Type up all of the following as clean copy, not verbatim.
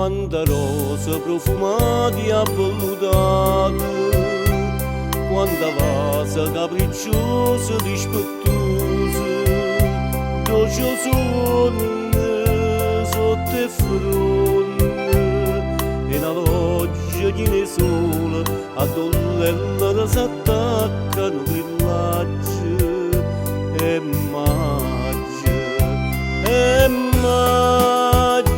quanta rosa profumata e avellutata, quanta vasa capricciosa, dispettosa, dolce sonne sotto il fronte, e una loggia di ne sola, a dollella s'attaccano brillaggi, e maggia, e maggia,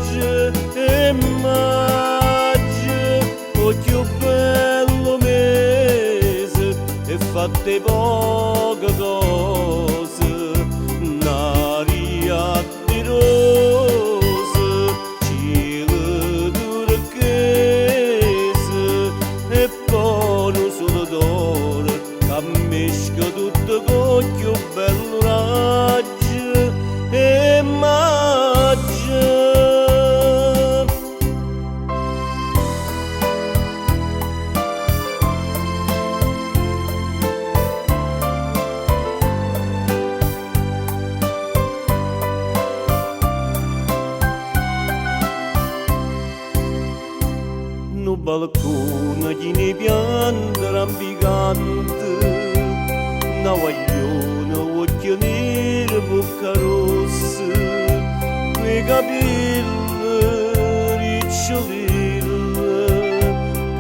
e maggia, occhio bello mese, e fatte poche cose, un'aria di rose, cielo turchese, e poi un sole d'oro, che mesca tutto l'occhio bello raggio, e maggia. No balcone di ne pianta rampicante, una guagliona, occhio nero, bocca rossa, quei capelli ricciolini,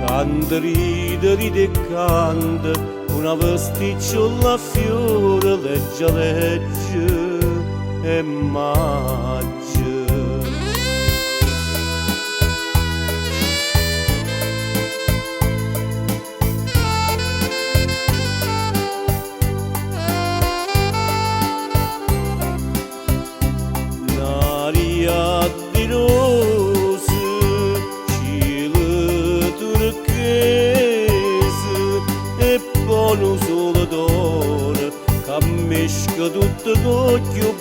canta, ride e canta, una vesticciola a fiore, legge, e maggia. Un'aria di rose, cielo turchese, e poi un sole d'oro, che mesca tutto l'occhio